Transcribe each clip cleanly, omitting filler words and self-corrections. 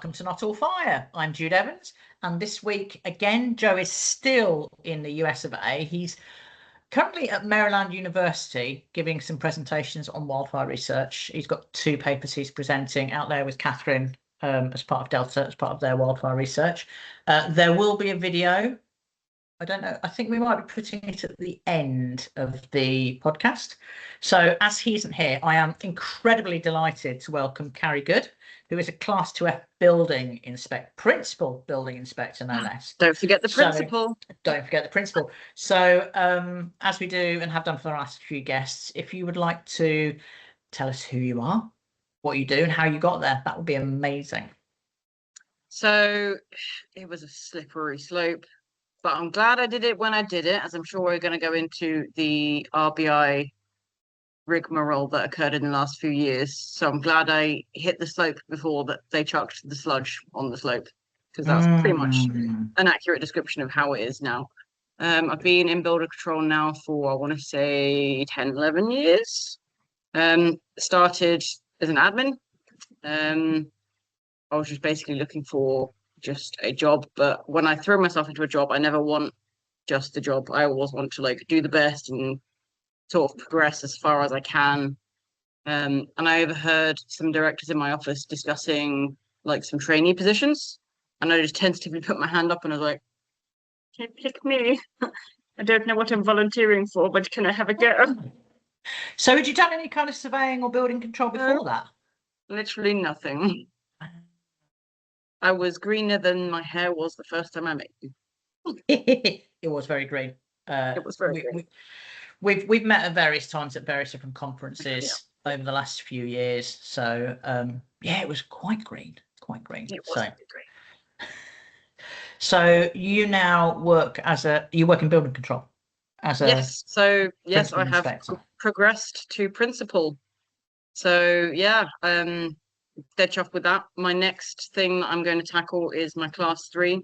welcome to Not All Fire. I'm Jude Evans, and this week again, Joe is still in the US of A. He's currently at Maryland University giving some presentations on wildfire research. He's got 2 papers he's presenting out there with Catherine as part of Delta, as part of their wildfire research. There will be a video. I don't know. I think we might be putting it at the end of the podcast. So as he isn't here, I am incredibly delighted to welcome Carrie Good, who is a Class 2F building principal building inspector, no less. Don't forget the principal. Don't forget the principal. So as we do and have done for the last few guests, if you would like to tell us who you are, what you do and how you got there, that would be amazing. So it was a slippery slope, but I'm glad I did it when I did it, as I'm sure we're going to go into the RBI rigmarole that occurred in the last few years. So I'm glad I hit the slope before that they chucked the sludge on the slope, because that's pretty much an accurate description of how it is now. I've been in builder control now for, I want to say, 10, 11 years. Started as an admin. I was just basically looking for just a job, but when I throw myself into a job, I never want just a job. I always want to do the best and sort of progress as far as I can. And I overheard some directors in my office discussing some trainee positions, and I just tentatively put my hand up and I was like, "Can you pick me? I don't know what I'm volunteering for, but can I have a go?" So had you done any kind of surveying or building control before that? Literally nothing. I was greener than my hair was the first time I met you. It was very green. It was very green. We've met at various times at various different conferences over the last few years. So it was quite green. It was very green. So you now work in building control yes. So yes, I have progressed to principal. So yeah, dead chuffed with that. My next thing that I'm going to tackle is my Class 3.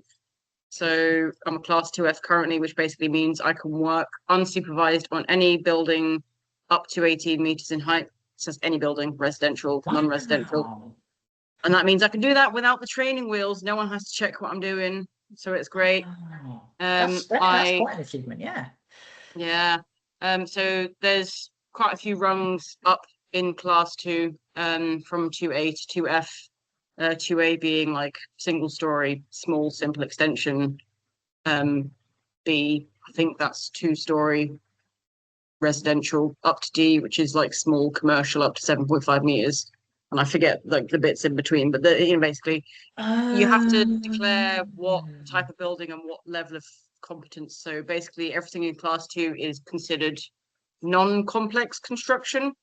So I'm a Class 2F currently, which basically means I can work unsupervised on any building up to 18 meters in height. It says any building, residential, non-residential. And that means I can do that without the training wheels. No one has to check what I'm doing. So it's great. That's quite an achievement, yeah. Yeah. So there's quite a few rungs up in Class 2, from 2A to 2F. 2A being single story, small, simple extension. B, I think that's 2-story residential, up to D, which is small commercial up to 7.5 meters. And I forget the bits in between, but basically you have to declare what type of building and what level of competence. So basically everything in Class 2 is considered non-complex construction.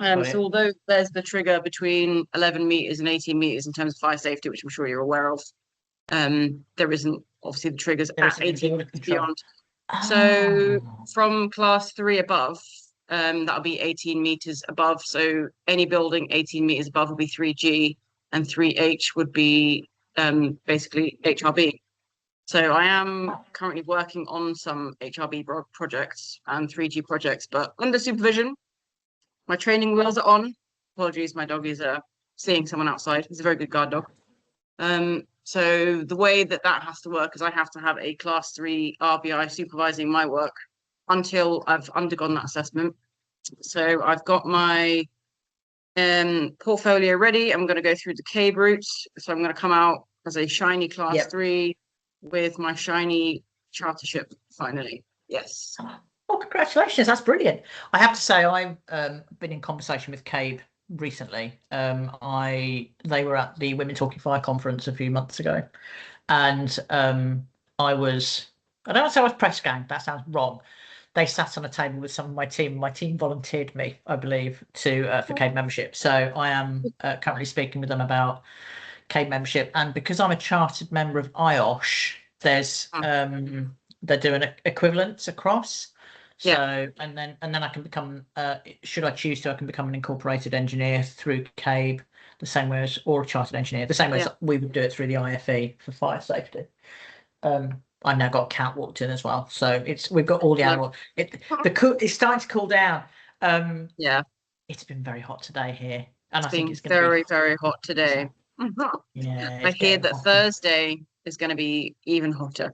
So although there's the trigger between 11 meters and 18 meters in terms of fire safety, which I'm sure you're aware of, there isn't obviously the triggers at 18 meters beyond. So from Class 3 above, that'll be 18 meters above. So any building 18 meters above will be 3G, and 3H would be basically HRB. So I am currently working on some HRB projects and 3G projects, but under supervision. My training wheels are on. Apologies, my dog is seeing someone outside. He's a very good guard dog. So the way that has to work is I have to have a Class 3 RBI supervising my work until I've undergone that assessment. So I've got my portfolio ready. I'm going to go through the CABE route. So I'm going to come out as a shiny Class 3 with my shiny chartership finally. Yes. Oh, congratulations. That's brilliant. I have to say, I've been in conversation with CABE recently. They were at the Women Talking Fire conference a few months ago. And I don't want to say I was press gang. That sounds wrong. They sat on a table with some of my team. My team volunteered me, I believe, for CABE membership. So I am currently speaking with them about CABE membership. And because I'm a chartered member of IOSH, there's they're doing equivalents across. So and then I can become, should I choose to, I can become an incorporated engineer through CABE, the same way as, or a chartered engineer, the same way as we would do it through the IFE for fire safety. I've now got a cat walked in as well, so we've got all the animals. It's starting to cool down. It's been very hot today here, and I think it's going to be very hot today. Yeah, I it's hear getting that hotter. Thursday is going to be even hotter.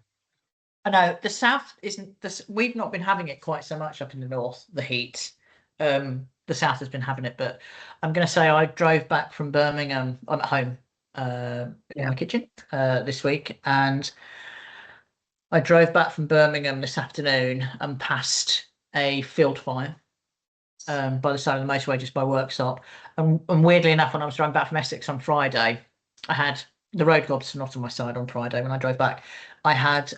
I know the south isn't this. We've not been having it quite so much up in the north, the heat. The south has been having it, but I'm going to say I drove back from Birmingham. I'm at home, in Yeah. my kitchen, this week, and I drove back from Birmingham this afternoon and passed a field fire, by the side of the motorway just by Worksop. And weirdly enough, when I was driving back from Essex on Friday, I had the road gods not on my side on Friday when I drove back. I had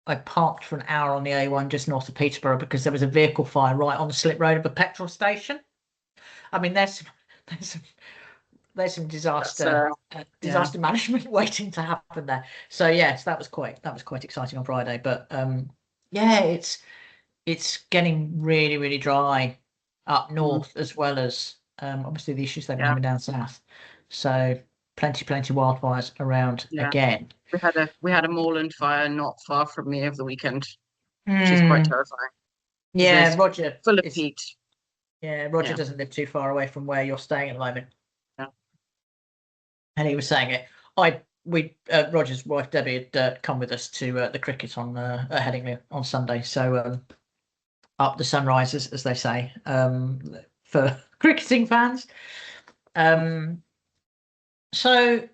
I parked for an hour on the A1 just north of Peterborough because there was a vehicle fire right on the slip road of a petrol station. I mean, there's some, there's some That's yeah. disaster management waiting to happen there. So yes, that was quite exciting on Friday. But yeah, it's getting really really dry up Mm, north as well as obviously the issues they've been yeah. having down south. So plenty wildfires around Yeah. again. We had a moorland fire not far from me over the weekend, which is quite Hmm. terrifying because Yeah, it's Roger full of is. peat. Yeah, Roger Yeah. doesn't live too far away from where you're staying at the moment, Yeah. and he was saying it. Roger's wife Debbie had come with us to the cricket on at Headingley on Sunday, so up the sunrise, as they say, for cricketing fans. Um, so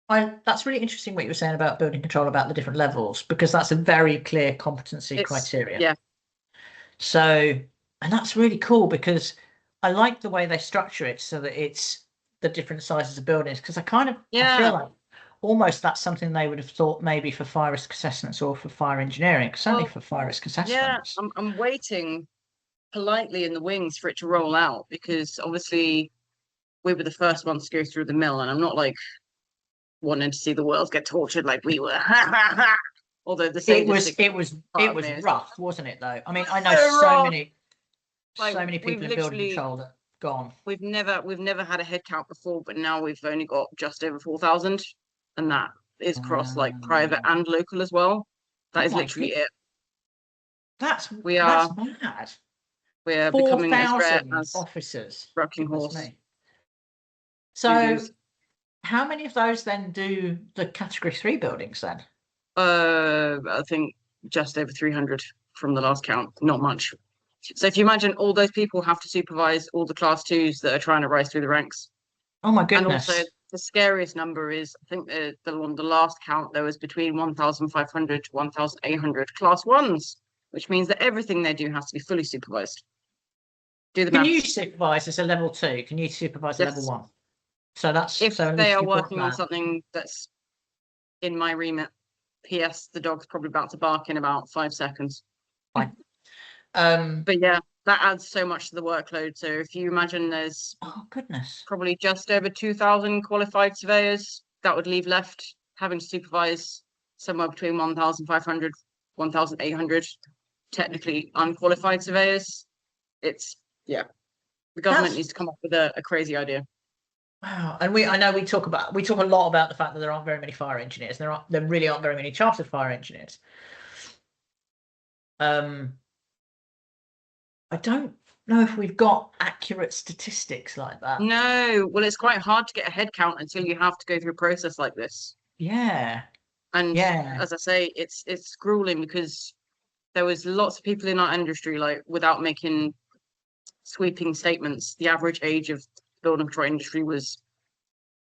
that's really interesting what you were saying about building control, about the different levels, because that's a very clear competency It's criteria. yeah. So, and that's really cool because I like the way they structure it so that it's the different sizes of buildings. Because I feel Yeah. like almost that's something they would have thought maybe for fire risk assessments or for fire engineering, certainly Well, for fire risk yeah. assessments. I'm waiting politely in the wings for it to roll out because obviously we were the first ones to go through the mill, and I'm not like wanting to see the world get tortured like we were. Although the sadistic It part of was me is rough, wasn't it? Though I mean, I know so wrong. Like so many we've people in building literally control that have gone. we've never had a head count before, but now we've only got just over 4,000, and that is across like private Um, and local as well. That oh is my literally goodness, it. that's We that's are mad. we're Four becoming as rare thousand as officers. rocking Goodness horse me. doo So doos. how many of those then do the category 3 buildings then? I think just over 300 from the last count. Not much. So if you imagine all those people have to supervise all the class twos that are trying to rise through the ranks. Oh my And also goodness. the scariest number is I think on the last count there was between 1,500 to 1,800 class ones, which means that everything they do has to be fully supervised. Do the Can you maths. supervise as a level 2? Can you supervise a level Yes. 1? So If so at they least are you've got working on that. something that's in my remit, P.S. The dog's probably about to bark in about 5 seconds. Fine. Um, But yeah, that adds so much to the workload. So if you imagine there's oh goodness. probably just over 2,000 qualified surveyors, that would leave left having to supervise somewhere between 1,500, 1,800 technically unqualified surveyors. It's, yeah, the government That's needs to come up with a crazy idea. wow. And I know we talk a lot about the fact that there aren't very many fire engineers. There really aren't very many chartered fire engineers. Um, I don't know if we've got accurate statistics like that. No, well, it's quite hard to get a head count until you have to go through a process like this. Yeah. And Yeah. as I say, it's grueling because there was lots of people in our industry, like without making sweeping statements, the average age of the building control industry was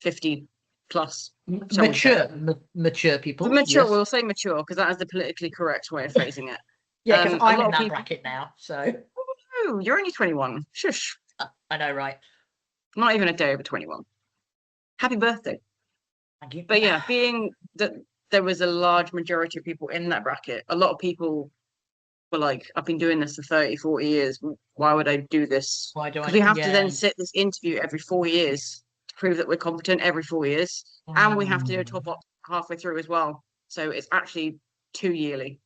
50 plus, shall we say. Mature people. Mature, Yes. we'll say mature because that is the politically correct way of phrasing it. Yeah, because A I'm lot in of that people, bracket now, so oh, you're only 21. Shush. I know, right? Not even a day over 21. Happy birthday. Thank you. But yeah, being that there was a large majority of people in that bracket, a lot of people were like, I've been doing this for 30, 40 years. Why would I do this? Why do Because I? we have to then Yeah. sit this interview every 4 years to prove that we're competent every 4 years. And we have to do a top Mm. up halfway through as well. So it's actually 2 yearly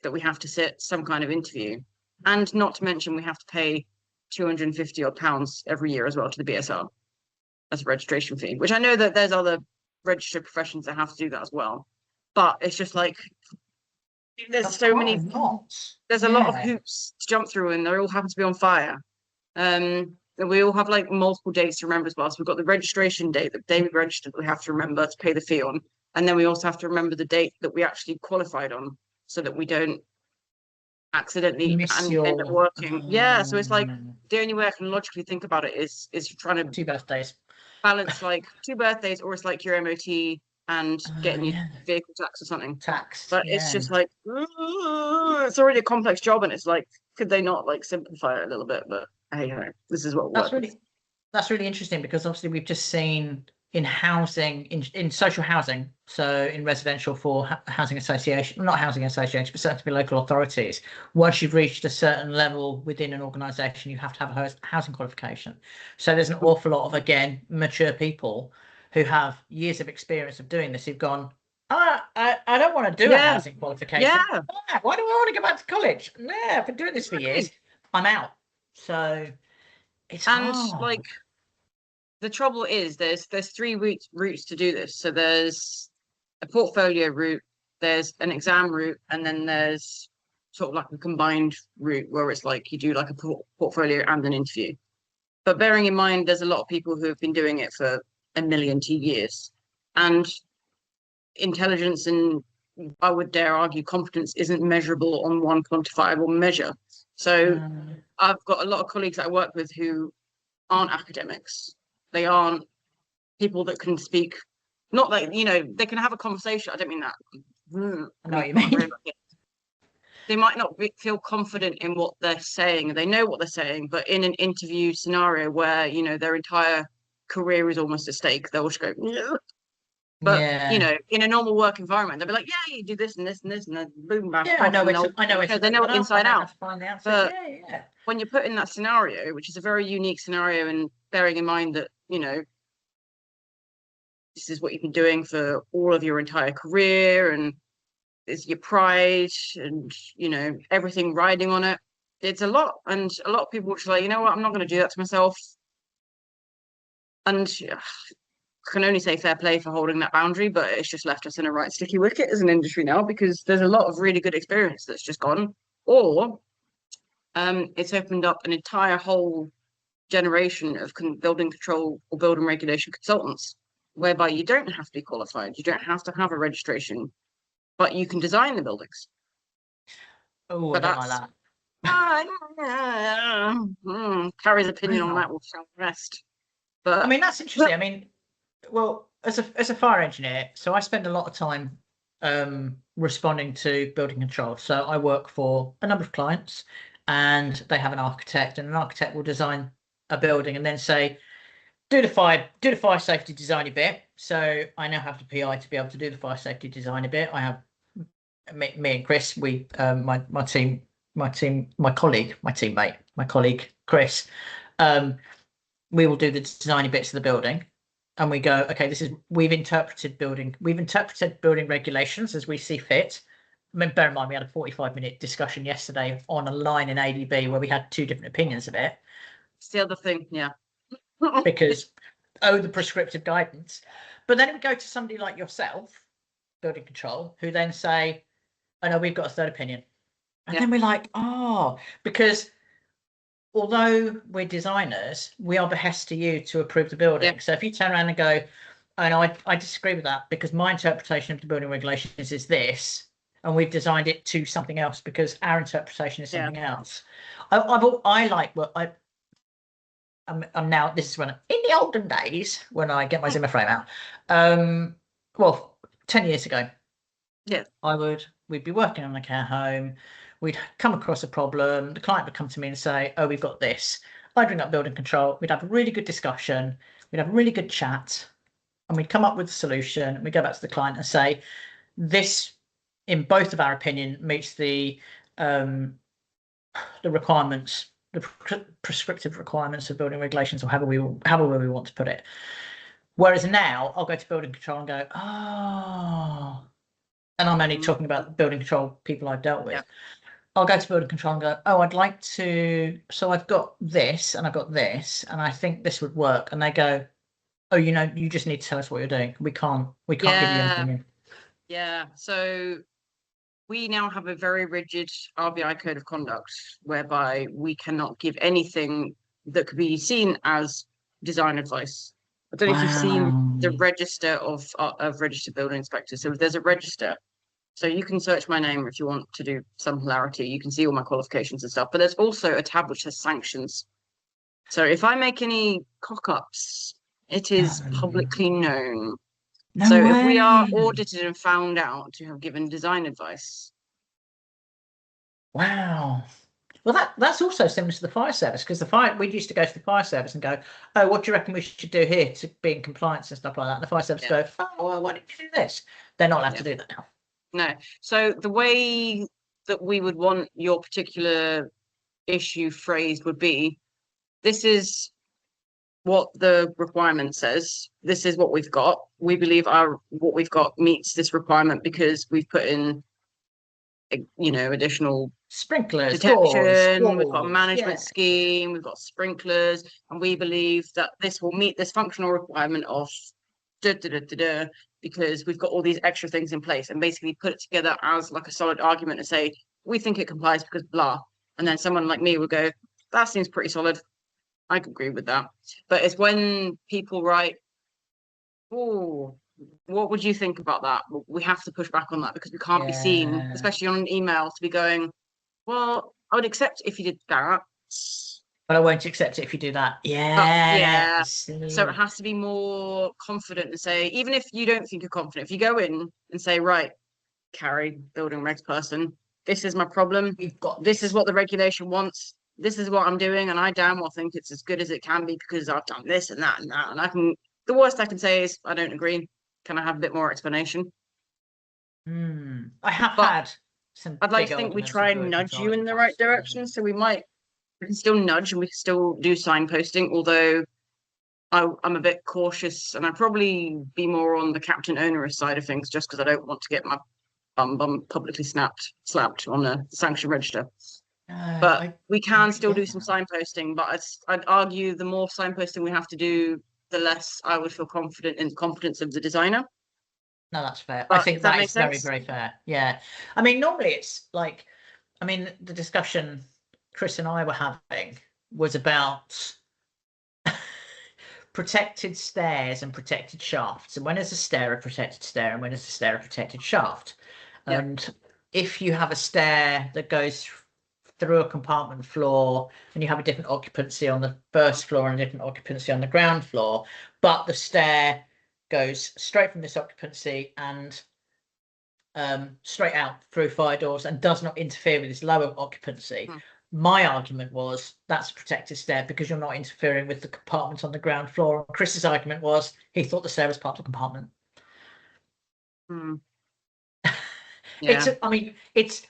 that we have to sit some kind of interview. And not to mention, we have to pay 250 odd pounds every year as well to the BSR as a registration fee, which I know that there's other registered professions that have to do that as well. But it's just like That's quite a lot. there's a lot of Yeah. hoops to jump through and they all happen to be on fire. we all have like multiple dates to remember as well. So we've got the registration date, the day we registered, that we have to remember to pay the fee on, and then we also have to remember the date that we actually qualified on, so that we don't accidentally Miss and end up your working. Yeah, so it's like the only way I can logically think about it is trying to 2 birthdays. balance like 2 birthdays, or it's like your MOT and getting your Yeah, vehicle tax or something. taxed. But it's Yeah, just like it's already a complex job, and it's like, could they not like simplify it a little bit? But hey, this is what that's works. really interesting, because obviously we've just seen in housing, in social housing, so in residential for housing association, not housing associations, but certainly local authorities, once you've reached a certain level within an organisation, you have to have a housing qualification. So there's an awful lot of, again, mature people who have years of experience of doing this, who've gone, I don't want to do a Yeah, housing qualification. yeah, Why do I want to go back to college? Nah, I've been doing this for years. exactly. I'm out. So it's And like hard. the trouble is, there's three routes to do this. So there's a portfolio route, there's an exam route, and then there's sort of like a combined route where it's like you do like a portfolio and an interview. But bearing in mind, there's a lot of people who have been doing it for a million years, and intelligence and, I would dare argue, competence isn't measurable on one quantifiable measure. So I've got a lot of colleagues that I work with who aren't academics. They aren't people that can speak, not like, they can have a conversation. I don't mean that. I know what you mean. They might not feel confident in what they're saying. They know what they're saying, but in an interview scenario where, their entire career is almost at stake, they'll just go, yeah. But, Yeah. in a normal work environment, they'll be like, yeah, you do this and this and this, and then boom, bam, Yeah, pop, and I know where to they look know that it up. I inside know how out. to find the answer. But Yeah, yeah. when you're put in that scenario, which is a very unique scenario, and bearing in mind that, this is what you've been doing for all of your entire career, and is your pride, and everything riding on it. It's a lot, and a lot of people are like, you know what, I'm not going to do that to myself. And can only say fair play for holding that boundary, but it's just left us in a right sticky wicket as an industry now, because there's a lot of really good experience that's just gone, or it's opened up an entire whole generation of building control or building regulation consultants, whereby you don't have to be qualified, you don't have to have a registration, but you can design the buildings. Oh, I But don't like that's that. Carrie's opinion on that Wow. will shall rest. I But mean, that's interesting. I mean, well, as a fire engineer, so I spend a lot of time responding to building control. So I work for a number of clients, and they have an architect, and an architect will design a building and then say, do the fire safety design a bit. So I now have the PI to be able to do the fire safety design a bit. I have me and Chris, we my team, my colleague, my teammate, my colleague Chris, um, we will do the designy bits of the building, and we go, okay, we've interpreted building regulations as we see fit. I mean, bear in mind, we had a 45-minute discussion yesterday on a line in ADB where we had two different opinions of it, it's the other thing, yeah. because the prescriptive guidance. But then we go to somebody like yourself, building control, who then say, oh no, we've got a third opinion. And then we're like, because although we're designers, we are behest to you to approve the building. Yeah. So if you turn around and go, oh no, I disagree with that, because my interpretation of the building regulations is this, and we've designed it to something else because our interpretation is something else. I like what I'm now. This is when in the olden days when I get my Zimmer frame out. Well, 10 years ago, Yeah. We'd be working on a care home. We'd come across a problem. The client would come to me and say, oh, we've got this. I'd bring up building control. We'd have a really good discussion. We'd have a really good chat, and we'd come up with a solution. We'd go back to the client and say, this, in both of our opinion, meets the requirements, the prescriptive requirements of building regulations, or however we want to put it. Whereas now I'll go to building control and go, and I'm only talking about building control people I've dealt with. I'll go to building control and go, I'd like to, so I've got this and I've got this, and I think this would work. And they go, you just need to tell us what you're doing. We can't give you anything. Yeah. So we now have a very rigid RBI code of conduct whereby we cannot give anything that could be seen as design advice. I don't know if you've seen the register of registered building inspectors. So there's a register. So you can search my name if you want to do some hilarity. You can see all my qualifications and stuff. But there's also a tab which says sanctions. So if I make any cock-ups, it is publicly known. No So way. if we are audited and found out to have given design advice. Wow. Well, that's also similar to the fire service, because we used to go to the fire service and go, oh, what do you reckon we should do here to be in compliance and stuff like that? And the fire service go, oh, well, why didn't you do this? They're not allowed to do that now. No. So the way that we would want your particular issue phrased would be, this is what the requirement says. This is what we've got. We believe what we've got meets this requirement because we've put in, additional sprinklers, detection. walls, we've got a management scheme. We've got sprinklers, and we believe that this will meet this functional requirement of because we've got all these extra things in place, and basically put it together as like a solid argument and say we think it complies because blah. And then someone like me would go, that seems pretty solid. I agree with that. But it's when people write, oh, what would you think about that? We have to push back on that because we can't be seen, especially on an email, to be going, well, I would accept if you did that. But I won't accept it if you do that. So it has to be more confident and say, even if you don't think you're confident, if you go in and say, right, Carrie, building regs person, this is my problem. This is what the regulation wants. This is what I'm doing, and I damn well think it's as good as it can be because I've done this and that and that. And the worst I can say is I don't agree. Can I have a bit more explanation? I have had some. I'd like to think we try and nudge you in the right direction. So we can still nudge and we can still do signposting, although I'm a bit cautious, and I'd probably be more on the captain onerous side of things just because I don't want to get my bum publicly slapped on the sanction register. But we can still do some signposting, but I'd argue the more signposting we have to do, the less I would feel confident in the competence of the designer. No, that's fair. I think that is very, very fair. Yeah. I mean, normally it's like, the discussion Chris and I were having was about protected stairs and protected shafts. And when is a stair a protected stair and when is a stair a protected shaft? Yeah. And if you have a stair that goes through a compartment floor and you have a different occupancy on the first floor and a different occupancy on the ground floor, but the stair goes straight from this occupancy and straight out through fire doors and does not interfere with this lower occupancy. My argument was that's a protected stair because you're not interfering with the compartment on the ground floor. Chris's argument was he thought the stair was part of the compartment. It's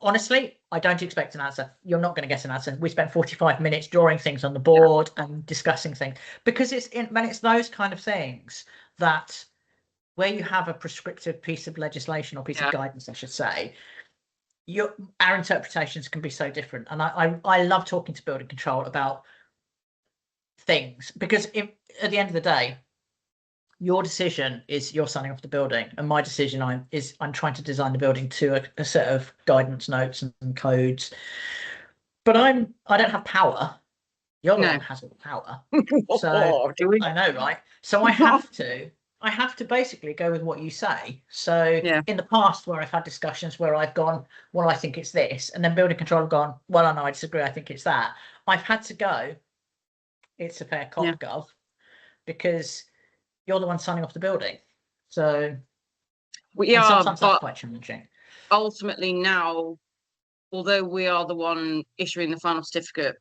honestly, I don't expect an answer. You're not going to get an answer. We spent 45 minutes drawing things on the board and discussing things because it's those kind of things that where you have a prescriptive piece of legislation or piece of guidance, I should say, our interpretations can be so different. And I love talking to building control about things because at the end of the day, your decision is you're signing off the building, and my decision I'm trying to design the building to a set of guidance notes and codes. But I don't have power. You're the one that has all the power. So do we? I know, right? So I have to basically go with what you say. So in the past, where I've had discussions where I've gone, well, I think it's this, and then building control have gone, well, I know I disagree. I think it's that. I've had to go. It's a fair cop, gov, because you're the one signing off the building. So sometimes that's quite challenging. Ultimately now, although we are the one issuing the final certificate,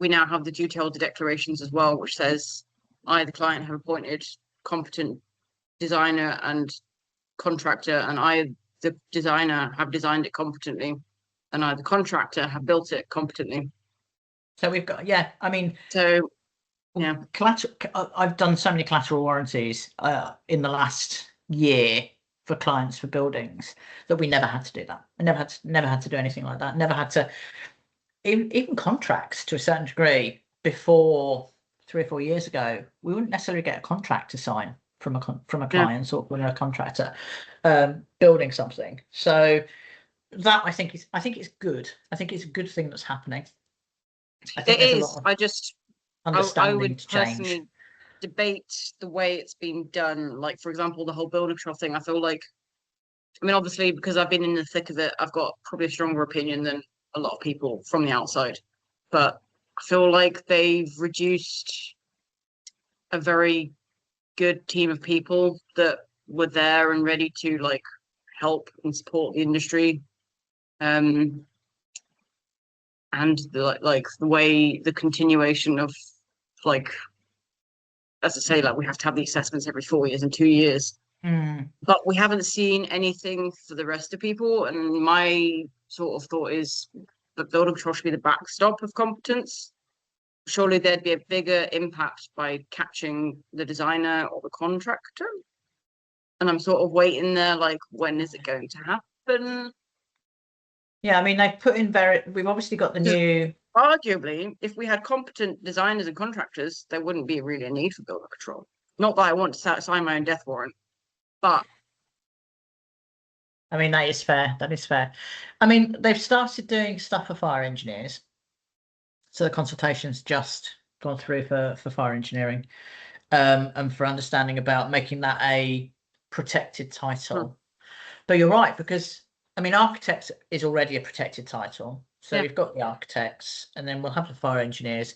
we now have the duty holder declarations as well, which says I, the client, have appointed competent designer and contractor, and I, the designer, have designed it competently, and I, the contractor, have built it competently. So we've got, I've done so many collateral warranties in the last year for clients for buildings that we never had to do that. I never had to do anything like that. Never had to even contracts to a certain degree before 3 or 4 years ago. We wouldn't necessarily get a contract to sign from a client or a contractor building something. So that I think it's good. I think it's a good thing that's happening. I think It there's a is. lot of I understanding would to change. personally debate the way it's been done. Like, for example, the whole builder control thing. I feel like, I mean, obviously, because I've been in the thick of it, I've got probably a stronger opinion than a lot of people from the outside. But I feel like they've reduced a very good team of people that were there and ready to like help and support the industry. Um, and like the way the continuation of like, as I say, like we have to have the assessments every 4 years and 2 years, but we haven't seen anything for the rest of people. And my sort of thought is that building control should be the backstop of competence. Surely there'd be a bigger impact by catching the designer or the contractor. And I'm sort of waiting there, like, when is it going to happen? Yeah, I mean, they've put in we've obviously got the new. Arguably, if we had competent designers and contractors, there wouldn't be really a need for builder control. Not that I want to sign my own death warrant, but I mean, that is fair. That is fair. I mean, they've started doing stuff for fire engineers. So the consultation's just gone through for fire engineering, and for understanding about making that a protected title. But you're right, because I mean, architects is already a protected title. So yeah, you've got the architects, and then we'll have the fire engineers.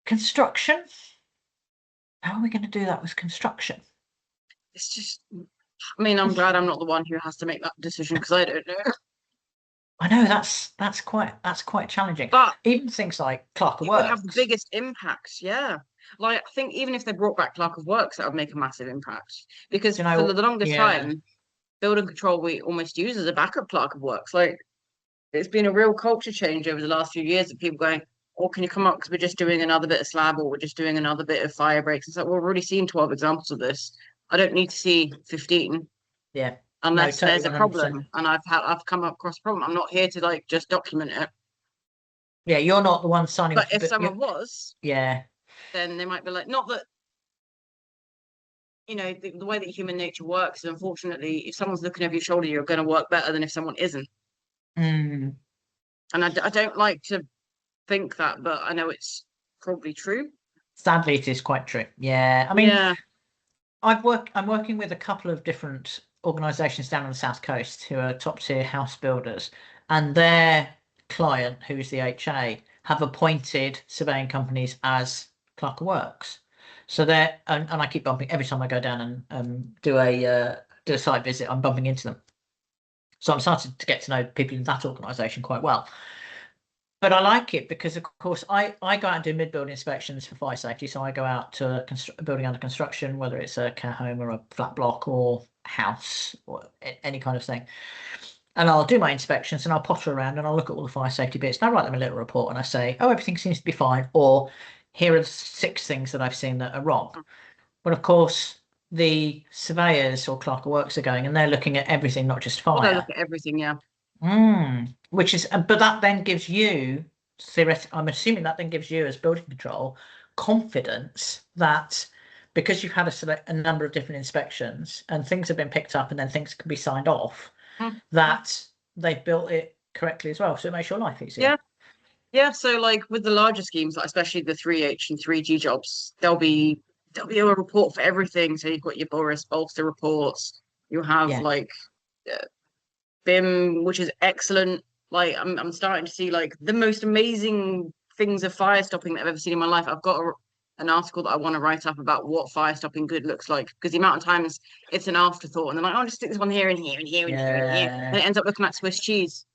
Construction. How are we going to do that with construction? it's just. I mean, I'm glad I'm not the one who has to make that decision because I don't know. I know that's quite challenging. But Even things like clerk of it would have the works. biggest impact. Yeah, like I think even if they brought back clerk of works, that would make a massive impact because You for know, the longest yeah, time, building control we almost use as a backup clerk of works. Like it's been a real culture change over the last few years of people going, "Oh, can you come up because we're just doing another bit of slab or we're just doing another bit of fire breaks?" It's like, well, we've already seen 12 examples of this. I don't need to see 15 yeah. No, unless totally there's a 100%. problem and I've come across a problem. I'm not here to like just document it. Yeah, you're not the one signing But off the if bit. someone was, Yeah, then they might be like, not that the way that human nature works. Unfortunately, if someone's looking over your shoulder, you're going to work better than if someone isn't. mm, And I don't like to think that, but I know it's probably true. sadly, it is quite true. Yeah, I mean, Yeah. I'm working with a couple of different organisations down on the south coast who are top tier house builders, and their client, who is the HA, have appointed surveying companies as clerk of works. So they're and I keep bumping every time I go down and do a site visit. I'm bumping into them. So I'm starting to get to know people in that organisation quite well. But I like it because, of course, I go out and do mid-building inspections for fire safety. So I go out to a building under construction, whether it's a care home or a flat block or house or any kind of thing. And I'll do my inspections and I'll potter around and I'll look at all the fire safety bits and I write them a little report and I say, oh, everything seems to be fine. Or here are the 6 things that I've seen that are wrong. But of course, the surveyors or clerk of works are going and they're looking at everything, not just Well, I look fire. at everything, yeah. Which is, but that then gives you, theoretically, I'm assuming that then gives you as building control confidence that because you've had a number of different inspections and things have been picked up and then things can be signed off, Mm. that they've built it correctly as well. So it makes your life easier. Yeah. Yeah. So like with the larger schemes, like especially the 3H and 3G jobs, there'll be a report for everything. So you've got your Boris Bolster reports. You have Yeah. like uh, BIM, which is excellent. Like I'm starting to see like the most amazing things of fire stopping that I've ever seen in my life. I've got an article that I want to write up about what fire stopping good looks like because the amount of times it's an afterthought and they're like, oh, just stick this one here and here and here and here and here, and Yeah. it ends up looking like Swiss cheese.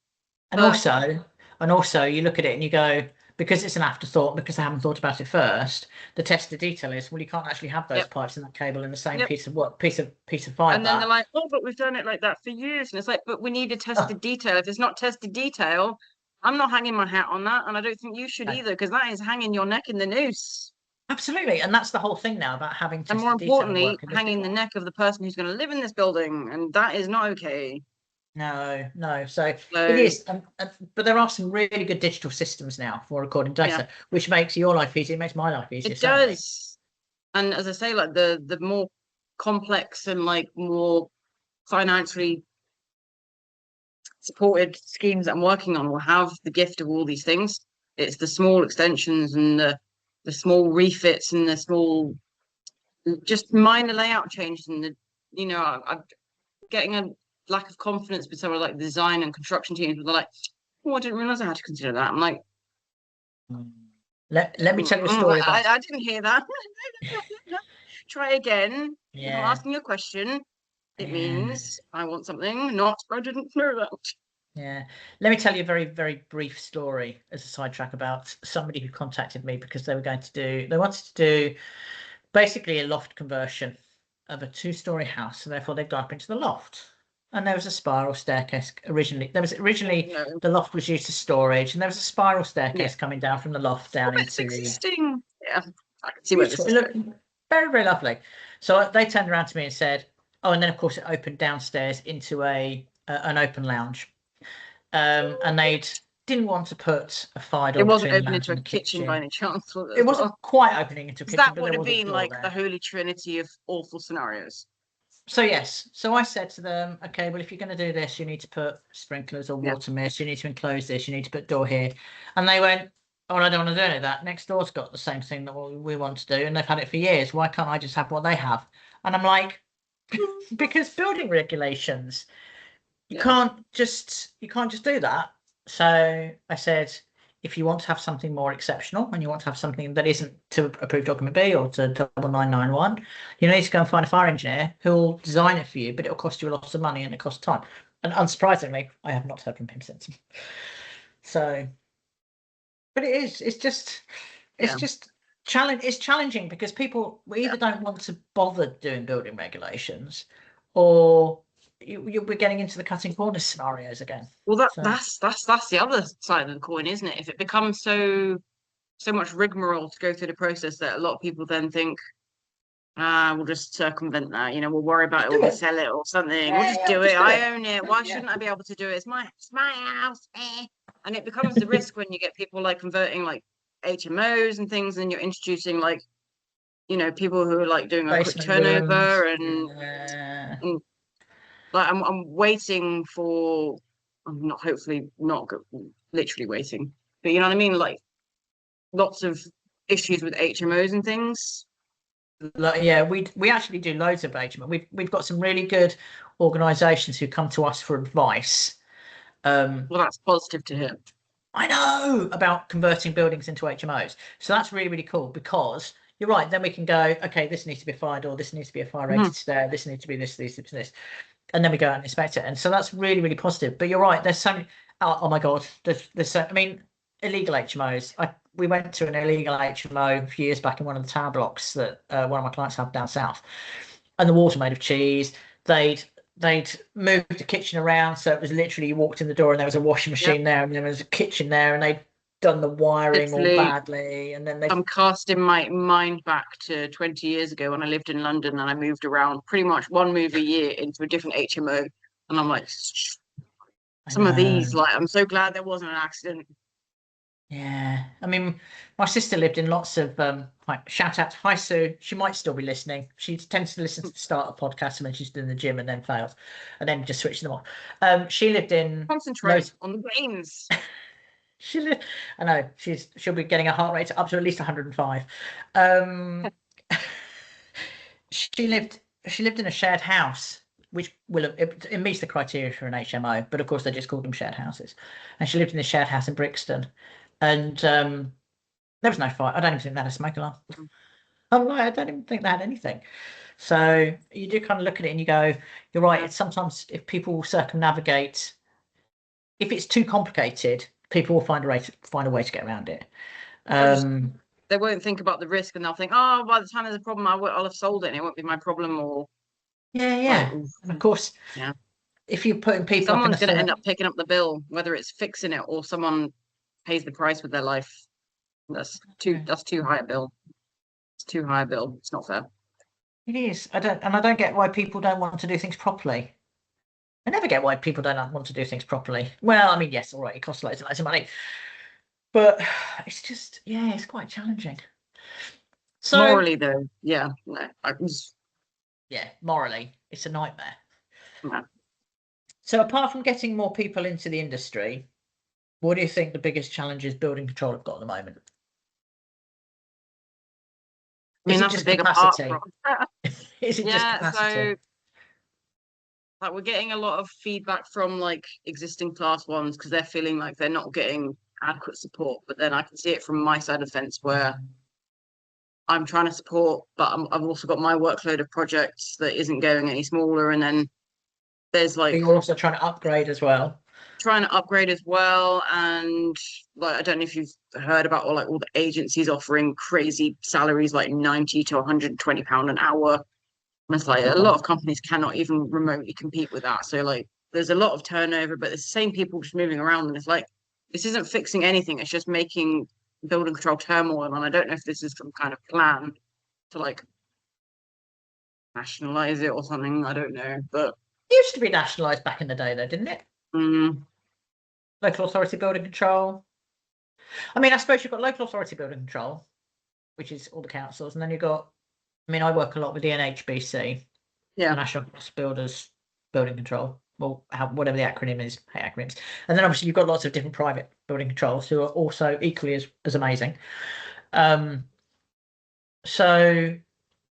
And But also, and also, you look at it and you go, because it's an afterthought, because I haven't thought about it first. The test of detail is, well, you can't actually have those yep, pipes and that cable in the same yep. piece of work, piece of And then they're fibre. like, oh, but we've done it like that for years. And it's like, but we need a Oh, tested detail. If it's not tested detail, I'm not hanging my hat on that. And I don't think you should no, either, because that is hanging your neck in the noose. absolutely, and that's the whole thing now about having And more tested detail importantly, work in this big hanging the one. neck of the person who's going to live in this building. And that is not okay. No, no. So it So, is, but there are some really good digital systems now for recording yeah, data, which makes your life easier, makes my life easier, it certainly. does. And as I say, like the more complex and like more financially supported schemes that I'm working on will have the gift of all these things. It's the small extensions and the small refits and the small, just minor layout changes. And I'm getting a lack of confidence with some of like design and construction teams. Where they're like, "Oh, I didn't realize I had to consider that." I'm like, let me tell you a story about. I didn't hear that. Try again. If I'm Yeah, asking a question, it yeah, means I want something, not I didn't know that. yeah. Let me tell you a very, very brief story as a sidetrack about somebody who contacted me because they wanted to do basically a loft conversion of a two-story house, and therefore they'd go up into the loft. And there was a spiral staircase originally. No. The loft was used as storage, and there was a spiral Yeah. staircase coming down from the loft down Well, it's into the existing. Yeah. I can see where this beautiful. It is looked going. very, very lovely. So they turned around to me and said, "Oh," and then of course it opened downstairs into an open lounge. And they didn't want to put a fire It door wasn't between the open lounge into and a the kitchen by kitchen. any chance, was it, It as wasn't well? quite opening into a 'Cause kitchen, that but would there have was a been door like the there. holy trinity of awful scenarios. So yes, so I said to them, okay, well, if you're going to do this, you need to put sprinklers or Yeah. water mist. You need to enclose this. You need to put door here. And they went, oh, I don't want to do any of that. Next door's got the same thing that we want to do, and they've had it for years. Why can't I just have what they have? And I'm like, because building regulations, Yeah. you can't just do that. So I said, if you want to have something more exceptional and you want to have something that isn't to approved document B or to 9991, you need to go and find a fire engineer who will design it for you, but it'll cost you a lot of money and it costs time. And unsurprisingly, I have not heard from him since. So, but it's Yeah. just it's challenging because people Yeah. either don't want to bother doing building regulations, or we're getting into the cutting corner scenarios again. Well, that So that's the other side of the coin, isn't it? If it becomes so much rigmarole to go through the process that a lot of people then think, we'll just circumvent that. We'll worry about just it do when we it. sell it or something. We'll Yeah, just yeah, do it. just do I it. own it. Why Yeah. shouldn't I be able to do it? It's my house. And it becomes the risk when you get people like converting like HMOs and things, and you're introducing like, people who are like doing a quick Basement rooms. turnover and Yeah. and like I'm waiting for. I'm not hopefully not literally waiting, but you know what I mean. Like lots of issues with HMOs and things. Like, yeah, we actually do loads of engagement. We've got some really good organisations who come to us for advice. Well, that's positive to hear. I know about converting buildings into HMOs. So that's really, really cool because you're right. Then we can go, okay, this needs to be a fire door, this needs to be a fire Mhm. rated stair, this needs to be this. And then we go out and inspect it. And so that's really, really positive. But you're right, there's so many, oh my God, there's so, I mean, illegal HMOs. We went to an illegal HMO a few years back in one of the tower blocks that one of my clients have down south. And the walls were made of cheese. They'd they'd moved the kitchen around, so it was literally you walked in the door and there was a washing Yep. machine there, and there was a kitchen there, and they'd done the wiring all Literally, badly, and then they I'm casting my mind back to 20 years ago when I lived in London and I moved around pretty much one move a year into a different HMO. And I'm like, I some of these, know. like, I'm so glad there wasn't an accident. Yeah, I mean, my sister lived in lots of shout out to hi Sue. She might still be listening. She tends to listen to the start of podcasts when she's doing the gym and then fails, and then just switches them off. She lived in Concentrate loads. on the brains. She lived. I know she'll be getting a heart rate up to at least 105. Um, she lived in a shared house, which it meets the criteria for an HMO, but of course they just called them shared houses. And she lived in this shared house in Brixton, and there was no fire. I don't even think they had a smoke alarm. I'm like, I don't even think they had anything. So you do kind of look at it and you go, you're right. Yeah. It's sometimes if people circumnavigate, if it's too complicated, people will find a way to get around it. They won't think about the risk and they'll think, oh, by the time there's a problem, I'll have sold it and it won't be my problem. Or Yeah, like, yeah. And of course, yeah, if you're putting people up in a someone's going to end certain, up picking up the bill, whether it's fixing it or someone pays the price with their life. That's too high a bill. It's too high a bill. It's not fair. it is. I don't get why people don't want to do things properly. I never get why people don't want to do things properly. Well, I mean, yes, all right, it costs loads and loads of money, but it's just, yeah, it's quite challenging. So, Morally, though, yeah, no, yeah, morally, it's a nightmare. no. So, apart from getting more people into the industry, What do you think the biggest challenges building control have got at the moment? I mean, Is it that's a just bigger part. capacity? Is it just Yeah, capacity? so like we're getting a lot of feedback from like existing class ones because they're feeling like they're not getting adequate support. But then I can see it from my side of the fence where I'm trying to support, but I've also got my workload of projects that isn't going any smaller. And then there's But like you're also trying to upgrade as well. trying to upgrade as well. And like I don't know if you've heard about all the agencies offering crazy salaries like 90 to 120 pound an hour. And it's like a lot of companies cannot even remotely compete with that. So like there's a lot of turnover, but it's the same people just moving around. And it's like this isn't fixing anything. It's just making building control turmoil. And I don't know if this is some kind of plan to like nationalize it or something. I don't know. But It used to be nationalised back in the day, though, didn't it? mm, Local authority building control. I mean, I suppose you've got local authority building control, which is all the councils, and then you've got. I mean, I work a lot with the NHBC, yeah, the National House Builders Building Control, well, whatever the acronym is, hey, acronyms. And then obviously you've got lots of different private building controls who are also equally as amazing. So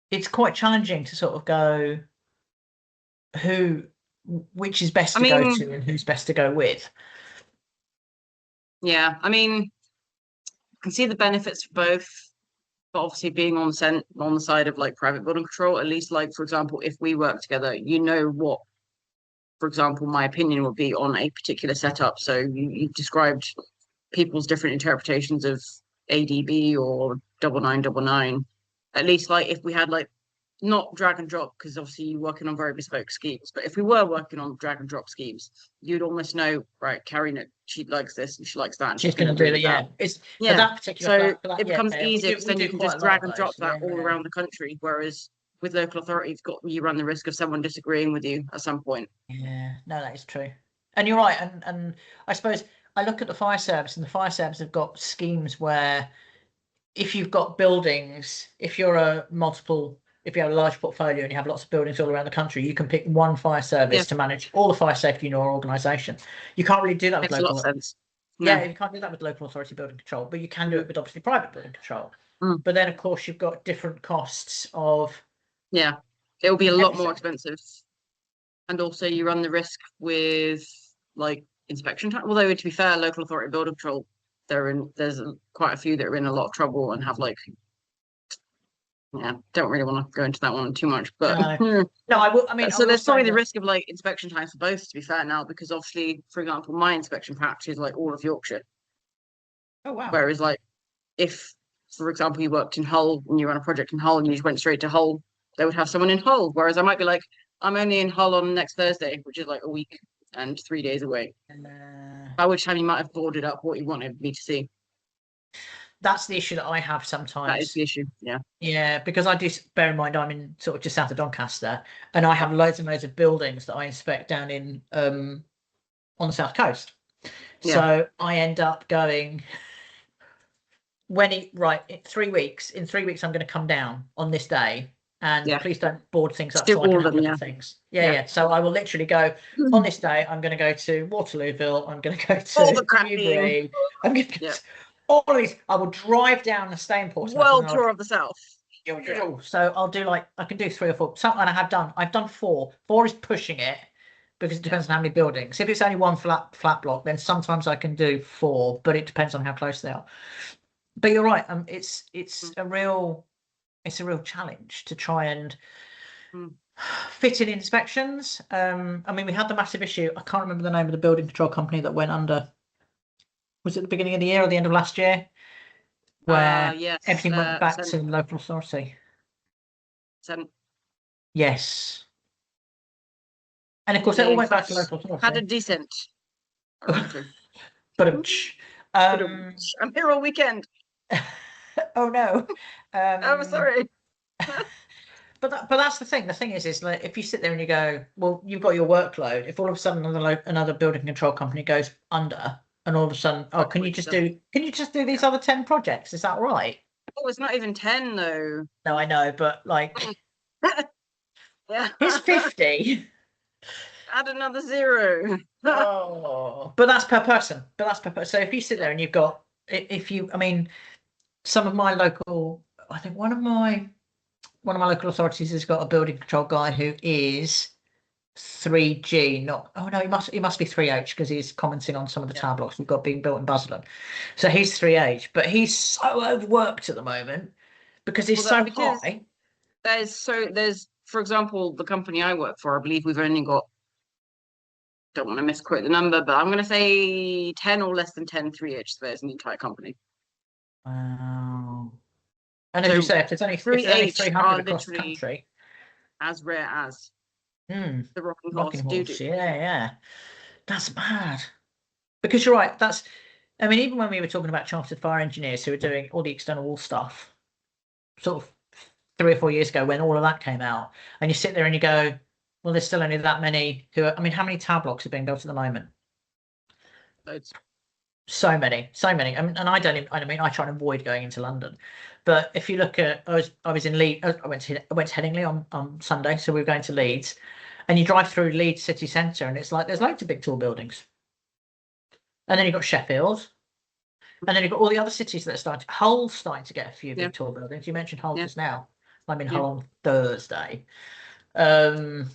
it's quite challenging to sort of go which is best I to go mean, to and who's best to go with. yeah, I mean, I can see the benefits for both. But obviously being on the side of like private building control, at least like for example, if we work together, you know what, for example, my opinion would be on a particular setup. So you described people's different interpretations of ADB or 9999. At least like if we had like not drag and drop, because obviously you're working on very bespoke schemes, but if we were working on drag and drop schemes, you'd almost know, right, Carrie, she likes this and she likes that and She's she's going going to to do do that, yeah. that. It's for Yeah. that particular So for that, it becomes yeah, easier because we then do you can quite just a lot drag of and drop those. that Yeah, all yeah. around the country. Whereas with local authority, you run the risk of someone disagreeing with you at some point. Yeah, no, that is true. And you're right. And I suppose I look at the fire service, and the fire service have got schemes where if you've got buildings, if you have a large portfolio and you have lots of buildings all around the country, you can pick one fire Yeah, service to manage all the fire safety in your organisation. You can't really do that with makes a lot of local. sense. Yeah, No. you can't do that with local authority building control, but you can do Mm. it with obviously private building control. Mm. But then, of course, you've got different costs of. Yeah, it'll be a lot more Everything. expensive. And also you run the risk with like inspection time. Although to be fair, local authority building control, there's quite a few that are in a lot of trouble and have like yeah, don't really want to go into that one too much, but No, no, I will. I mean, I so will there's say probably the that. risk of like inspection times for both, to be fair now, because obviously, for example, my inspection patch is like all of Yorkshire. Oh wow. Whereas like if, for example, you worked in Hull and you run a project in Hull and you just went straight to Hull, they would have someone in Hull. Whereas I might be like, I'm only in Hull on next Thursday, which is like a week and 3 days away. By which time you might have boarded up what you wanted me to see. That's the issue that I have That is sometimes. the issue. Yeah. Yeah, because I do bear in mind I'm in sort of just south of Doncaster, and I have loads and loads of buildings that I inspect down in on the south coast. Yeah. So I end up going in 3 weeks. In 3 weeks, I'm going to come down on this day, and Yeah. please don't board things up Still so I can all of have a them. look Yeah. at things. Yeah, Yeah. yeah. So I will literally go on this day. I'm going to go to Waterlooville. I'm going to go All to the cracking. Newbury. I'm going to go Yeah. to all of these. I will drive down and stay in Portsmouth, and World then tour of the South. so I'll do I can do 3 or 4. Some, and I've done 4. 4 is pushing it because it depends on how many buildings. If it's only one flat block, then sometimes I can do 4, but it depends on how close they are. But you're right. It's a real challenge to try and fit in inspections. I mean, we had the massive issue. I can't remember the name of the building control company that went under. Was it the beginning of the year or the end of last year? Where Yes. everything went back to the local authority. Yes. And of course, it all went back to local authority. Had a decent. But I'm here all weekend. Oh no. I'm sorry. But that's the thing. The thing is like if you sit there and you go, well, you've got your workload. If all of a sudden another building control company goes under, and all of a sudden, oh, can you just do these other 10 projects? Is that right? Oh, it's not even 10 though. No, I know, but like, yeah, it's 50. Add another 0. Oh, but that's per person. But that's per person. So if you sit there and you've got, if you, I mean, some of my local, I think one of my local authorities has got a building control guy who is 3G, not, oh no, he must be 3H because he's commenting on some of the tower blocks we've got being built in Basildon. So he's 3H, but he's so overworked at the moment because he's so high. There's, for example, the company I work for, I believe we've only got, don't want to misquote the number, but I'm going to say 10 or less than 10 3H surveyors in the entire company. Wow. And as So you say, if there's only 3H 300 are across the literally country, as rare as the the rocking rocking horse do. horse, yeah, that's mad. Because you're right, I mean, even when we were talking about chartered fire engineers who were doing all the external wall stuff, sort of 3 or 4 years ago when all of that came out, and you sit there and you go, well, there's still only that many who are, I mean, how many tower blocks are being built at the moment? Loads. So many, so many. And I don't even, I mean, I try and avoid going into London. But if you look at, I was in Leeds, I went to Headingley on Sunday, so we were going to Leeds, and you drive through Leeds city centre, and it's like there's loads of big tall buildings. And then you've got Sheffield, and then you've got all the other cities that are starting. Hull's starting to get a few big tall buildings. You mentioned Hull just now. I'm in Hull on Thursday. And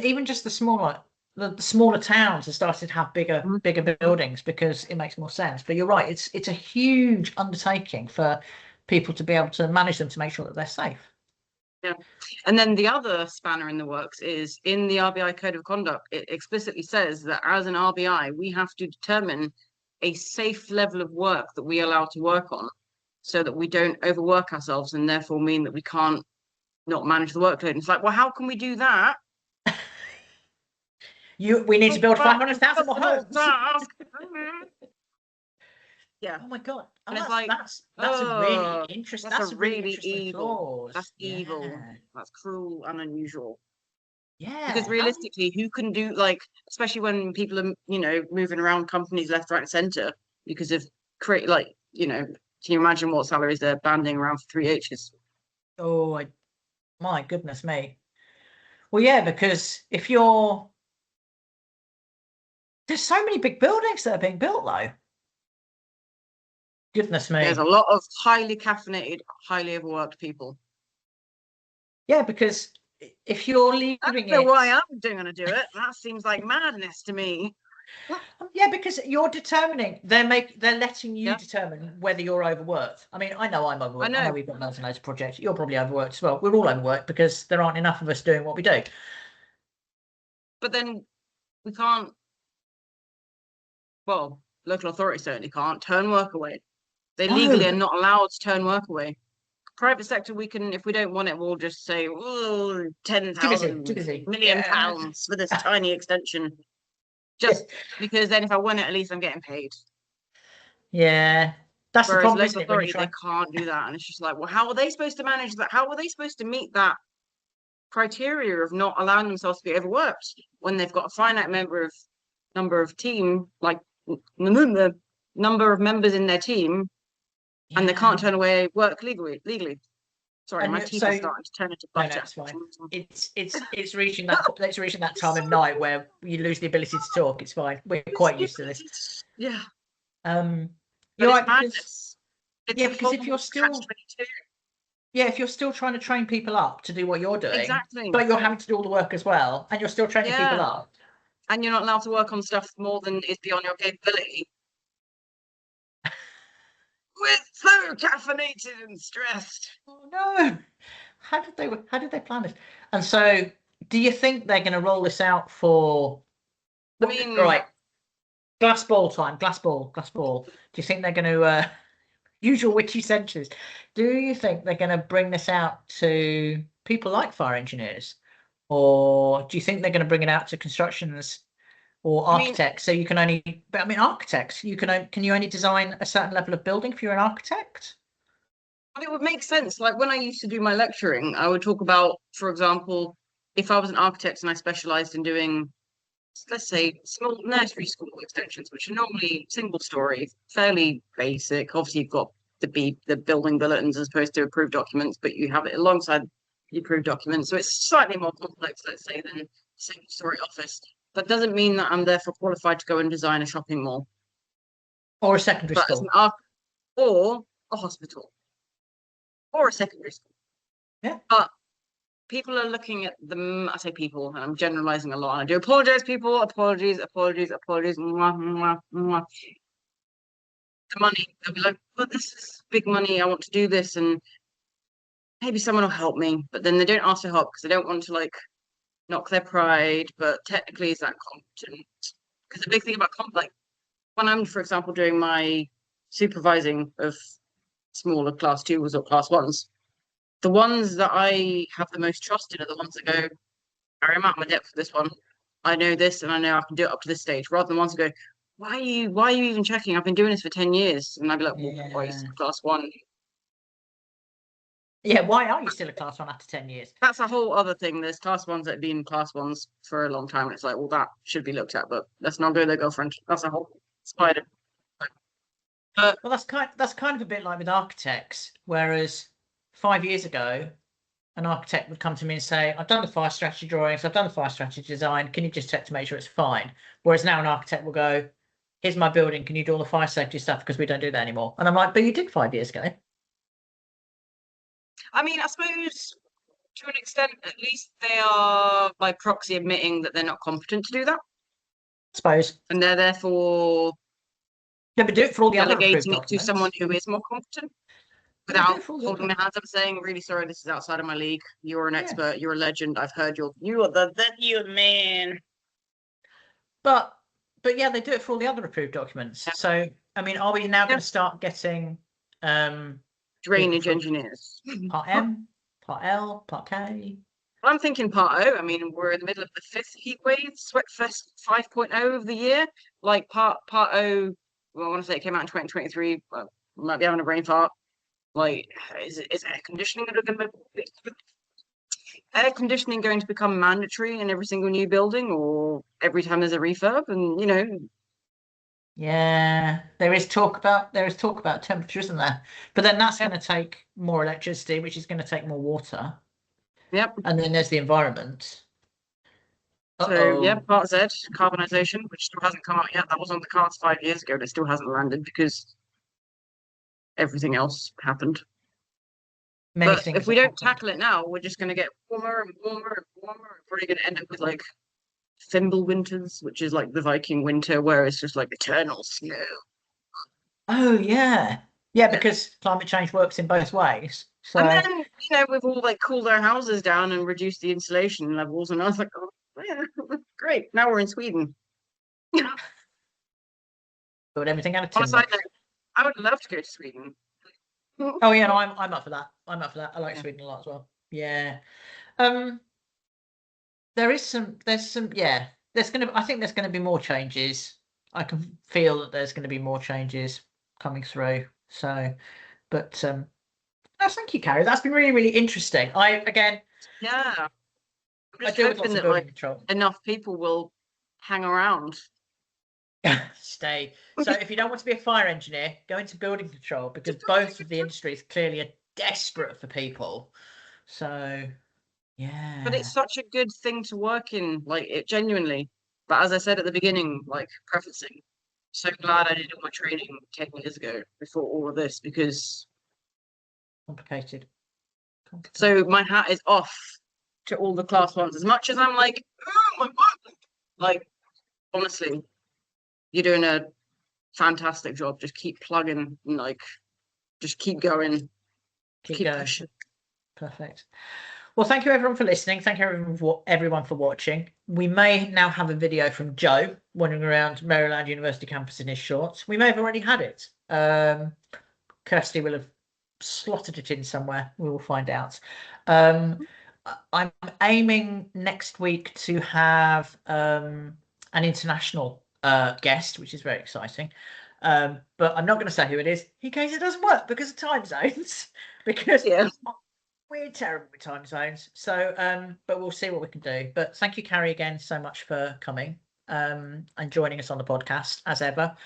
even just the smaller towns have started to have bigger buildings because it makes more sense. But you're right, it's a huge undertaking for people to be able to manage them to make sure that they're safe. Yeah. And then the other spanner in the works is in the RBI Code of Conduct, it explicitly says that as an RBI, we have to determine a safe level of work that we allow to work on so that we don't overwork ourselves and therefore mean that we can't not manage the workload. And it's like, well, how can we do that? We need to build 500,000 more homes. Yeah. Oh my god. Oh, And it's that's a really interesting. That's a really interesting evil. clause. That's evil. That's cruel and unusual. Yeah. Because realistically, who can do, like, especially when people are, moving around companies left, right, and centre because of can you imagine what salaries they're banding around for 3Hs? Oh, my goodness me. Well, yeah, because there's so many big buildings that are being built though. Goodness me. There's a lot of highly caffeinated, highly overworked people. Yeah, because if you're leaving I don't know why I'm going to do it. That seems like madness to me. Yeah, because you're determining, they're letting you determine whether you're overworked. I mean, I know I'm overworked. I know we've got loads and loads of projects. You're probably overworked as well. We're all overworked because there aren't enough of us doing what we do. But then we can't, well, local authorities certainly can't turn work away. They legally are not allowed to turn work away. Private sector, we can, if we don't want it, we'll just say, oh, 10,000 million pounds for this tiny extension. Just because then if I want it, at least I'm getting paid. Yeah. That's the problem. Local authority, they can't do that. And it's just like, well, how are they supposed to manage that? How are they supposed to meet that criteria of not allowing themselves to be overworked when they've got a finite number of team, like the number of members in their team, and they can't turn away work legally. Sorry, my teeth are starting to turn into butter. No, it's fine. It's reaching that time of night where you lose the ability to talk. It's fine. We're quite used to this. Yeah. You're right because because if you're still trying to train people up to do what you're doing, but you're having to do all the work as well, and you're still training people up, and you're not allowed to work on stuff more than is beyond your capability. We're so caffeinated and stressed. Oh no! How did they plan this? And so, do you think they're going to roll this out for? I mean, right, glass ball time. Glass ball. Do you think they're going to? Usual witchy sentences. Do you think they're going to bring this out to people like fire engineers, or do you think they're going to bring it out to constructions or architects? So you can only, but I mean, architects, can you only design a certain level of building if you're an architect? Well, it would make sense. Like when I used to do my lecturing, I would talk about, for example, if I was an architect and I specialized in doing, let's say, small nursery school extensions, which are normally single story, fairly basic. Obviously, you've got the building bulletins as opposed to approved documents, but you have it alongside the approved documents. So it's slightly more complex, let's say, than second-story office. That doesn't mean that I'm therefore qualified to go and design a shopping mall. Or a secondary But as school. or a hospital. Or a secondary school. Yeah. But people are looking at them. I say people, and I'm generalizing a lot. I do apologize, people. Apologies. Mwah, mwah, mwah. The money. They'll be like, "But this is big money. I want to do this, and maybe someone will help me." But then they don't ask for help because they don't want to like knock their pride. But technically, is that competent? Because the big thing about like when I'm, for example, doing my supervising of smaller class twos or class ones, the ones that I have the most trust in are the ones that go, I'm out of my depth for this one. I know this and I know I can do it up to this stage, rather than ones that go, why are you even checking? I've been doing this for 10 years. And I'd be like, well, why are you still class one? Yeah, why are you still a class one after 10 years? That's a whole other thing. There's class ones that have been class ones for a long time. And it's like, well, that should be looked at, but let's not go there, girlfriend. That's a whole spider. Well, that's kind of a bit like with architects, whereas 5 years ago, an architect would come to me and say, I've done the fire strategy drawings, I've done the fire strategy design, can you just check to make sure it's fine? Whereas now an architect will go, here's my building, can you do all the fire safety stuff? Because we don't do that anymore. And I'm like, but you did 5 years ago. I mean, I suppose to an extent, at least they are by proxy admitting that they're not competent to do that. I suppose. And they're therefore but do it for all the other delegating it to documents. someone who is more competent without holding their hands up and saying, really sorry, this is outside of my league. You're an expert, you're a legend. I've heard you are the man. But yeah, they do it for all the other approved documents. Yeah. So I mean, are we now going to start getting drainage engineers? Part M, Part L, Part K. Well, I'm thinking Part O. I mean, we're in the middle of the 5th heat wave, Sweatfest 5.0 of the year. Like Part O, well, I want to say it came out in 2023. But we might be having a brain fart. Like, is air conditioning going to become mandatory in every single new building, or every time there's a refurb? And you know, yeah, there is talk about temperature, isn't there? But then that's going to take more electricity, which is going to take more water. Yep. And then there's the environment. So yeah, Part Z, carbonisation, which still hasn't come out yet. That was on the cards 5 years ago. It still hasn't landed because everything else happened. But if we don't tackle it now, we're just going to get warmer and warmer and warmer. We're probably going to end up with like Fimble winters, which is like the Viking winter, where it's just like eternal snow. Oh yeah, because climate change works in both ways. So and then we've all like cooled our houses down and reduced the insulation levels, and I was like, oh yeah, great. Now we're in Sweden. But everything out of timber. On a side note, I would love to go to Sweden. Oh yeah, no, I'm up for that. I like Sweden a lot as well. Yeah. There's some I think there's gonna be more changes. I can feel that there's gonna be more changes coming through. So but thank you, Carrie. That's been really, really interesting. I'm just hoping that enough people will hang around. Stay. So if you don't want to be a fire engineer, go into building control, because both of the industries clearly are desperate for people. So yeah. But it's such a good thing to work in, like it genuinely. But as I said at the beginning, like prefacing, so glad I did all my training 10 years ago before all of this, because complicated. So my hat is off to all the class ones. As much as I'm like, oh my God, like honestly, you're doing a fantastic job. Just keep plugging and like just keep going. Keep going. Pushing. Perfect. Well, thank you everyone for listening. Thank you everyone for watching. We may now have a video from Joe wandering around Maryland University campus in his shorts. We may have already had it. Kirsty will have slotted it in somewhere. We will find out. I'm aiming next week to have an international guest, which is very exciting. But I'm not going to say who it is in case it doesn't work because of time zones. Because we're terrible with time zones. So, but we'll see what we can do. But thank you, Carrie, again so much for coming and joining us on the podcast as ever.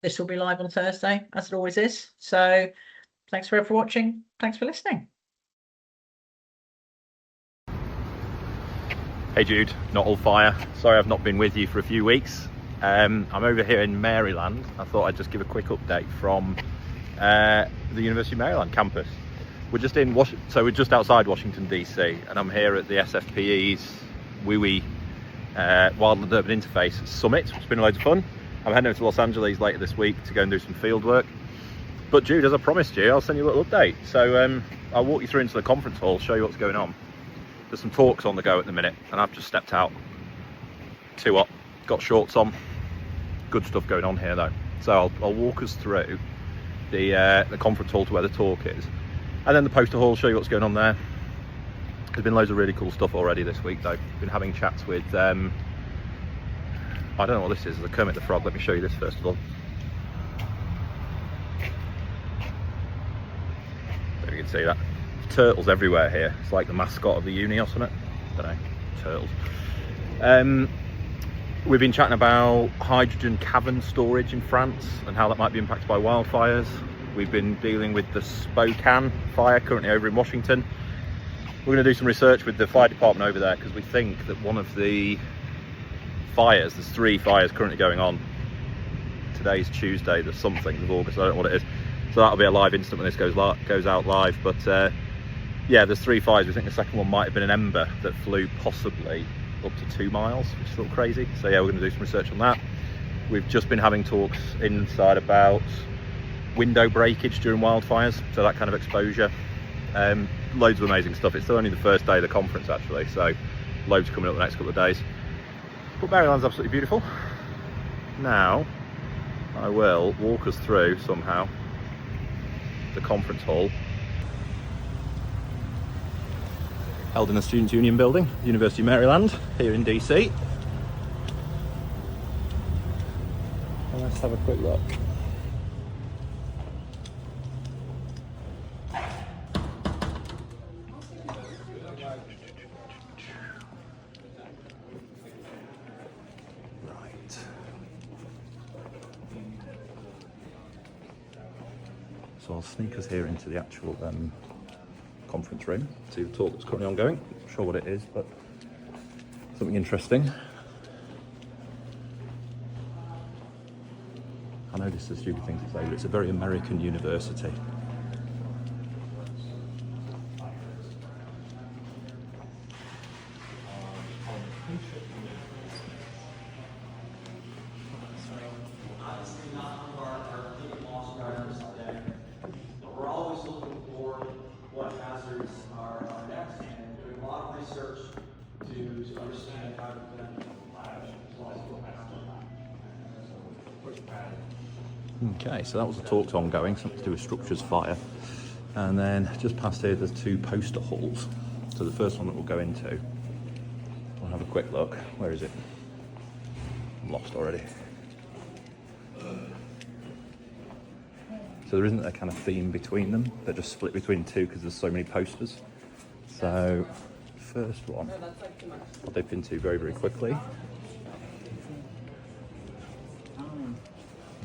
This will be live on Thursday, as it always is. So thanks for watching. Thanks for listening. Hey Jude, not all fire. Sorry I've not been with you for a few weeks. I'm over here in Maryland. I thought I'd just give a quick update from the University of Maryland campus. We're just in so we're just outside Washington DC, and I'm here at the SFPE's WUI Wildland Urban Interface Summit. It's been loads of fun. I'm heading over to Los Angeles later this week to go and do some field work. But Jude, as I promised you, I'll send you a little update. So I'll walk you through into the conference hall, show you what's going on. There's some talks on the go at the minute, and I've just stepped out. Too hot, got shorts on. Good stuff going on here though. So I'll walk us through the conference hall to where the talk is, and then the poster hall, show you what's going on there. There's been loads of really cool stuff already this week though. Been having chats with, I don't know what this is, the Kermit the Frog. Let me show you this first of all. There you can see that. Turtles everywhere here. It's like the mascot of the uni or something. I don't know, turtles. We've been chatting about hydrogen cavern storage in France and how that might be impacted by wildfires. We've been dealing with the Spokane fire currently over in Washington. We're going to do some research with the fire department over there because we think that one of the fires, there's 3 fires currently going on. Today's Tuesday, the something of August, I don't know what it is. So that'll be a live instant when this goes out live. But yeah, there's 3 fires. We think the second one might have been an ember that flew possibly up to 2 miles, which is a little crazy. So yeah, we're going to do some research on that. We've just been having talks inside about window breakage during wildfires, so that kind of exposure. Loads of amazing stuff. It's still only the first day of the conference actually, so loads coming up the next couple of days. But Maryland's absolutely beautiful. Now I will walk us through somehow the conference hall, held in the Students' Union building, University of Maryland, here in DC. And let's have a quick look. Right. So I'll sneak us here into the actual conference room, see the talk that's currently ongoing. Not sure what it is, but something interesting. I know this is a stupid thing to say, but it's a very American university. Okay, so that was the talks ongoing, something to do with structures fire. And then just past here, there's 2 poster halls. So the first one that we'll go into, we'll have a quick look. Where is it? I'm lost already. So there isn't a kind of theme between them. They're just split between 2 because there's so many posters. So first one, I'll dip into very, very quickly.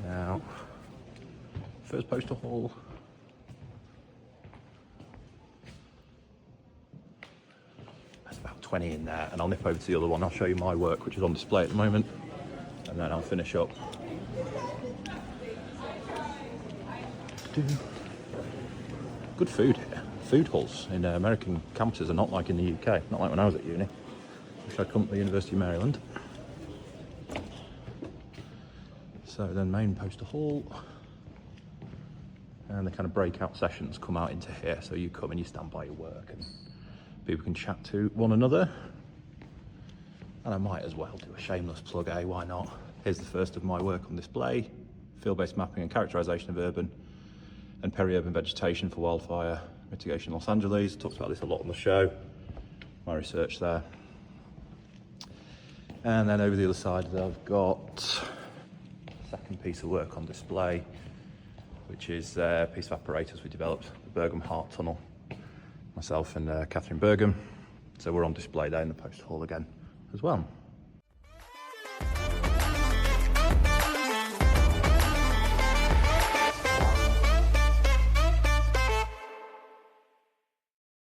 Now, first poster hall. There's about 20 in there, and I'll nip over to the other one. I'll show you my work, which is on display at the moment, and then I'll finish up. Good food here. Food halls in American campuses are not like in the UK, not like when I was at uni. Wish I'd come to the University of Maryland. So then main poster hall, and the kind of breakout sessions come out into here. So you come and you stand by your work and people can chat to one another. And I might as well do a shameless plug, why not? Here's the first of my work on display, field-based mapping and characterization of urban and peri-urban vegetation for wildfire mitigation in Los Angeles. Talked about this a lot on the show, my research there. And then over the other side, I've got second piece of work on display, which is a piece of apparatus we developed, the Bergham Heart Tunnel, myself and Catherine Bergham. So we're on display there in the poster hall again as well.